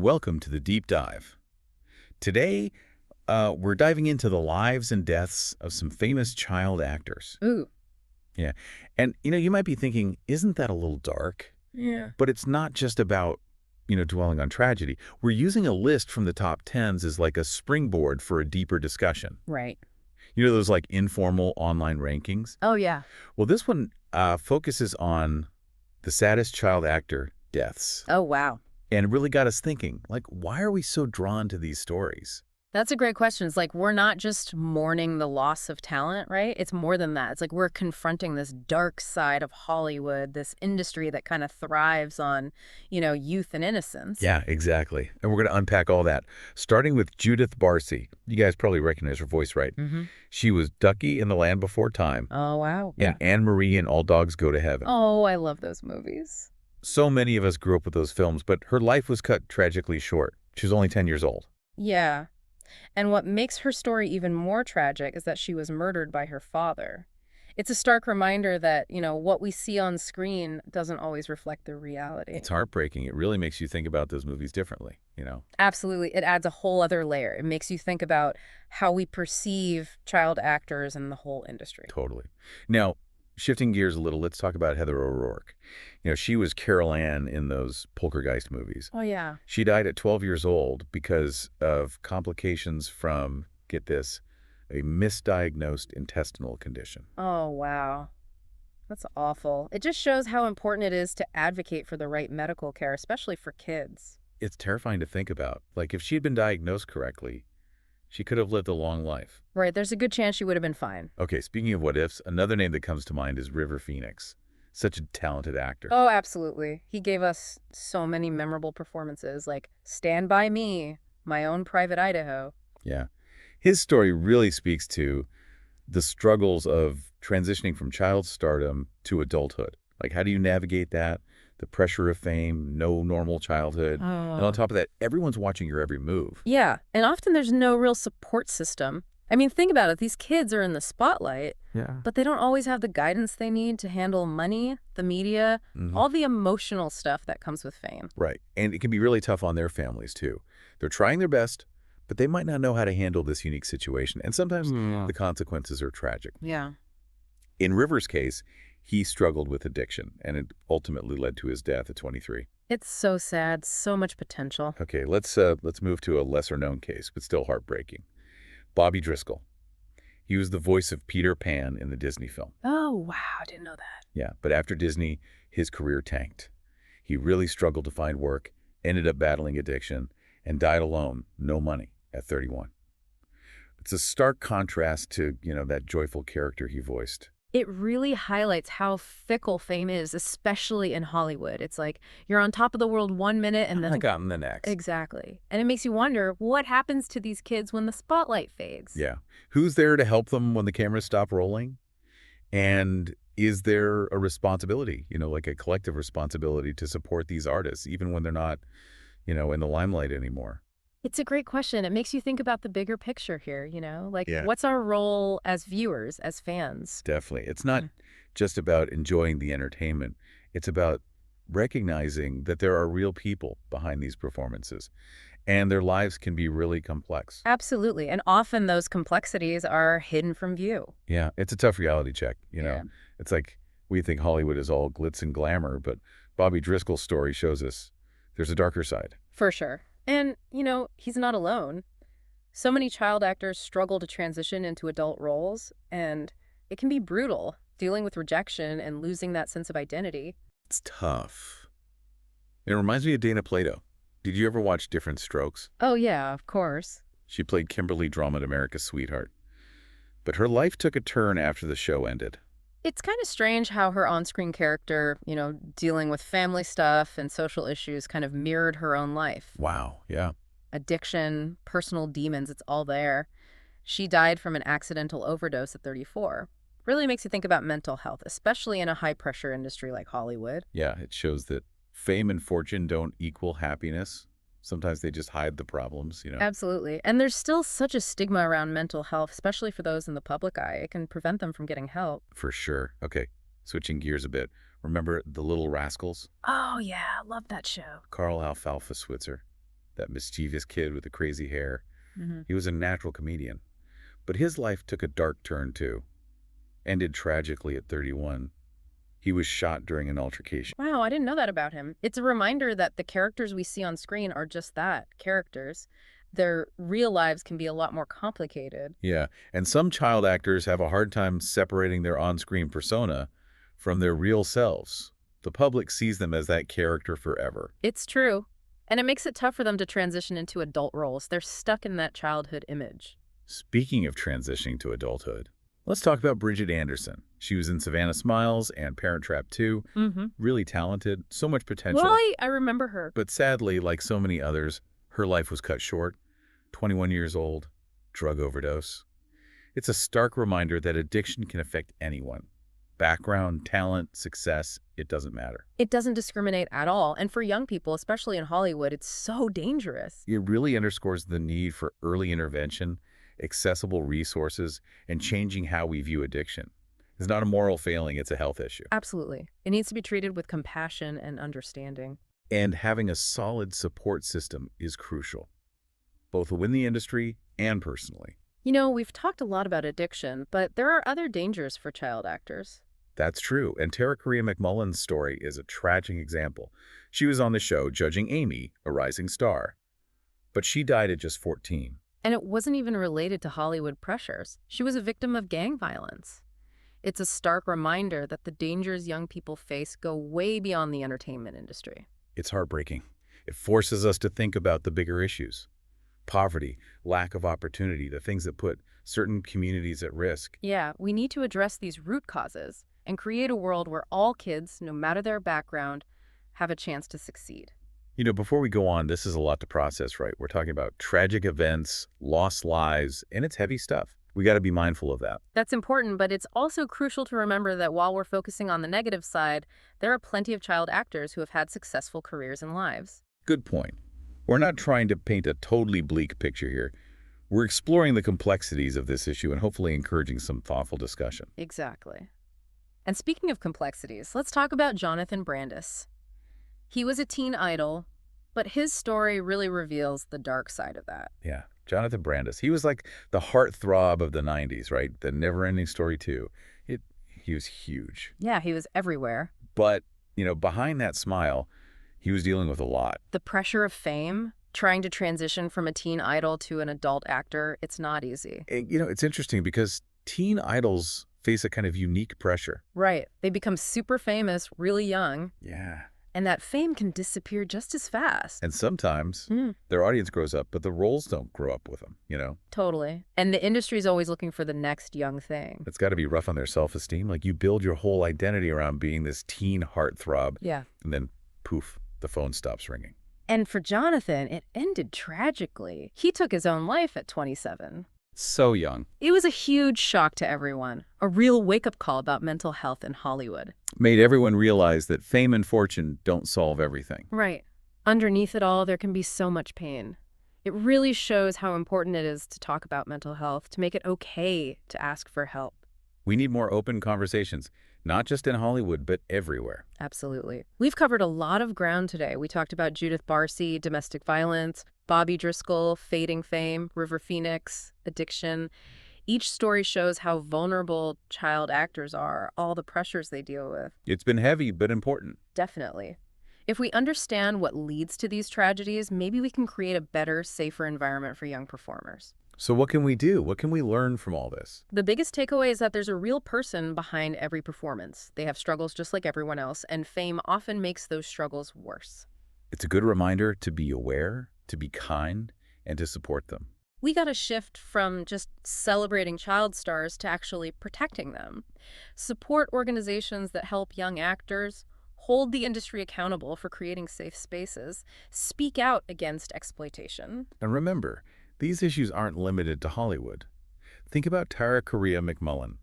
Welcome to the Deep Dive. Today, we're diving into the lives and deaths of some famous child actors. Ooh. Yeah. And, you might be thinking, isn't that a little dark? Yeah. But it's not just about, dwelling on tragedy. We're using a list from the top tens as like a springboard for a deeper discussion. Right. You know those like informal online rankings? Oh, yeah. Well, this one focuses on the saddest child actor deaths. Oh, wow. And it really got us thinking, like, why are we so drawn to these stories? That's a great question. It's like we're not just mourning the loss of talent, right? It's more than that. It's like we're confronting this dark side of Hollywood, this industry that kind of thrives on, youth and innocence. Yeah, exactly. And we're going to unpack all that, starting with Judith Barcy. You guys probably recognize her voice, right? Mm-hmm. She was Ducky in The Land Before Time. Oh, wow. And Anne-Marie in All Dogs Go to Heaven. Oh, I love those movies. So many of us grew up with those films, but her life was cut tragically short. She was only 10 years old. Yeah. And what makes her story even more tragic is that she was murdered by her father. It's a stark reminder that, what we see on screen doesn't always reflect the reality. It's heartbreaking. It really makes you think about those movies differently. Absolutely. It adds a whole other layer. It makes you think about how we perceive child actors and the whole industry. Totally. Now, shifting gears a little, let's talk about Heather O'Rourke. She was Carol Ann in those Poltergeist movies. Oh, yeah. She died at 12 years old because of complications from, get this, a misdiagnosed intestinal condition. Oh, wow. That's awful. It just shows how important it is to advocate for the right medical care, especially for kids. It's terrifying to think about. Like, if she had been diagnosed correctly, she could have lived a long life. Right. There's a good chance she would have been fine. Okay, speaking of what ifs, another name that comes to mind is River Phoenix. Such a talented actor. Oh, absolutely. He gave us so many memorable performances like Stand By Me, My Own Private Idaho. Yeah. His story really speaks to the struggles of transitioning from child stardom to adulthood. Like, how do you navigate that? The pressure of fame, no normal childhood. Oh. And on top of that, everyone's watching your every move. Yeah, and often there's no real support system. I mean, think about it. These kids are in the spotlight, but they don't always have the guidance they need to handle money, the media, all the emotional stuff that comes with fame. Right. And it can be really tough on their families, too. They're trying their best, but they might not know how to handle this unique situation. And sometimes the consequences are tragic. Yeah. In River's case, he struggled with addiction, and it ultimately led to his death at 23. It's so sad. So much potential. Okay, let's move to a lesser-known case, but still heartbreaking. Bobby Driscoll. He was the voice of Peter Pan in the Disney film. Oh, wow. I didn't know that. Yeah, but after Disney, his career tanked. He really struggled to find work, ended up battling addiction, and died alone, no money, at 31. It's a stark contrast to, that joyful character he voiced. It really highlights how fickle fame is, especially in Hollywood. It's like you're on top of the world one minute and then... Got in the next. Exactly. And it makes you wonder, what happens to these kids when the spotlight fades? Yeah. Who's there to help them when the cameras stop rolling? And is there a responsibility, like a collective responsibility to support these artists, even when they're not, in the limelight anymore? It's a great question. It makes you think about the bigger picture here, Yeah. What's our role as viewers, as fans? Definitely. It's not just about enjoying the entertainment. It's about recognizing that there are real people behind these performances, and their lives can be really complex. Absolutely. And often those complexities are hidden from view. Yeah, it's a tough reality check, Yeah. It's like we think Hollywood is all glitz and glamour, but Bobby Driscoll's story shows us there's a darker side. For sure. And, he's not alone. So many child actors struggle to transition into adult roles, and it can be brutal, dealing with rejection and losing that sense of identity. It's tough. It reminds me of Dana Plato. Did you ever watch Different Strokes? Oh, yeah, of course. She played Kimberly Drummond, America's sweetheart. But her life took a turn after the show ended. It's kind of strange how her on-screen character, dealing with family stuff and social issues kind of mirrored her own life. Wow, yeah. Addiction, personal demons, it's all there. She died from an accidental overdose at 34. Really makes you think about mental health, especially in a high-pressure industry like Hollywood. Yeah, it shows that fame and fortune don't equal happiness. Sometimes they just hide the problems. Absolutely. And there's still such a stigma around mental health, especially for those in the public eye. It can prevent them from getting help. For sure. Okay, switching gears a bit. Remember The Little Rascals? Oh, yeah. Love that show. Carl Alfalfa Switzer. that mischievous kid with the crazy hair. Hmm. He was a natural comedian. But his life took a dark turn, too. Ended tragically at 31. He was shot during an altercation. Wow, I didn't know that about him. It's a reminder that the characters we see on screen are just that, characters. Their real lives can be a lot more complicated. Yeah, and some child actors have a hard time separating their on-screen persona from their real selves. The public sees them as that character forever. It's true. And it makes it tough for them to transition into adult roles. They're stuck in that childhood image. Speaking of transitioning to adulthood, let's talk about Bridget Anderson. She was in Savannah Smiles and Parent Trap 2. Mm-hmm. Really talented, so much potential. Well, I remember her. But sadly, like so many others, her life was cut short. 21 years old, drug overdose. It's a stark reminder that addiction can affect anyone. Background, talent, success, it doesn't matter. It doesn't discriminate at all. And for young people, especially in Hollywood, it's so dangerous. It really underscores the need for early intervention, accessible resources, and changing how we view addiction. It's not a moral failing, it's a health issue. Absolutely. It needs to be treated with compassion and understanding. And having a solid support system is crucial, both within the industry and personally. You know, we've talked a lot about addiction, but there are other dangers for child actors. That's true, and Tara Korea McMullen's story is a tragic example. She was on the show judging Amy, a rising star, but she died at just 14. And it wasn't even related to Hollywood pressures. She was a victim of gang violence. It's a stark reminder that the dangers young people face go way beyond the entertainment industry. It's heartbreaking. It forces us to think about the bigger issues. Poverty, lack of opportunity, the things that put certain communities at risk. Yeah, we need to address these root causes and create a world where all kids, no matter their background, have a chance to succeed. You know, before we go on, this is a lot to process, right? We're talking about tragic events, lost lives, and it's heavy stuff. We got to be mindful of that. That's important, but it's also crucial to remember that while we're focusing on the negative side, there are plenty of child actors who have had successful careers and lives. Good point. We're not trying to paint a totally bleak picture here. We're exploring the complexities of this issue and hopefully encouraging some thoughtful discussion. Exactly. And speaking of complexities, let's talk about Jonathan Brandis. He was a teen idol, but his story really reveals the dark side of that. Yeah, Jonathan Brandis. He was like the heartthrob of the 90s, right? The never-ending story, too. He was huge. Yeah, he was everywhere. But, you know, behind that smile, he was dealing with a lot. The pressure of fame, trying to transition from a teen idol to an adult actor, it's not easy. You know, it's interesting because teen idols face a kind of unique pressure. Right. They become super famous really young. Yeah. And that fame can disappear just as fast. And sometimes their audience grows up, but the roles don't grow up with them, you know? Totally. And the industry's always looking for the next young thing. It's got to be rough on their self-esteem. Like you build your whole identity around being this teen heartthrob. Yeah. And then poof, the phone stops ringing. And for Jonathan, it ended tragically. He took his own life at 27. So young. It was a huge shock to everyone, a real wake-up call about mental health in Hollywood. Made everyone realize that fame and fortune don't solve everything. Right. Underneath it all, there can be so much pain. It really shows how important it is to talk about mental health, to make it okay to ask for help. We need more open conversations, not just in Hollywood, but everywhere. Absolutely. We've covered a lot of ground today. We talked about Judith Barcy, domestic violence, Bobby Driscoll, fading fame, River Phoenix, addiction. Each story shows how vulnerable child actors are, all the pressures they deal with. It's been heavy, but important. Definitely. If we understand what leads to these tragedies, maybe we can create a better, safer environment for young performers. So what can we do? What can we learn from all this? The biggest takeaway is that there's a real person behind every performance. They have struggles just like everyone else, and fame often makes those struggles worse. It's a good reminder to be aware, to be kind, and to support them. We got to shift from just celebrating child stars to actually protecting them. Support organizations that help young actors, hold the industry accountable for creating safe spaces, speak out against exploitation. And remember, these issues aren't limited to Hollywood. Think about Tara Korea McMullen.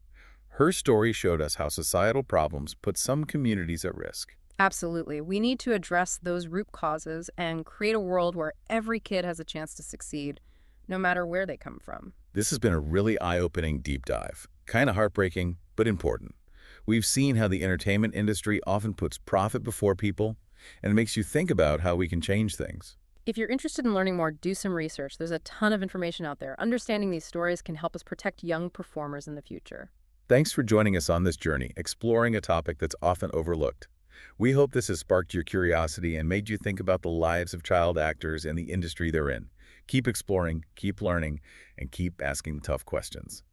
Her story showed us how societal problems put some communities at risk. Absolutely. We need to address those root causes and create a world where every kid has a chance to succeed, no matter where they come from. This has been a really eye-opening deep dive. Kind of heartbreaking, but important. We've seen how the entertainment industry often puts profit before people, and it makes you think about how we can change things. If you're interested in learning more, do some research. There's a ton of information out there. Understanding these stories can help us protect young performers in the future. Thanks for joining us on this journey, exploring a topic that's often overlooked. We hope this has sparked your curiosity and made you think about the lives of child actors and the industry they're in. Keep exploring, keep learning, and keep asking tough questions.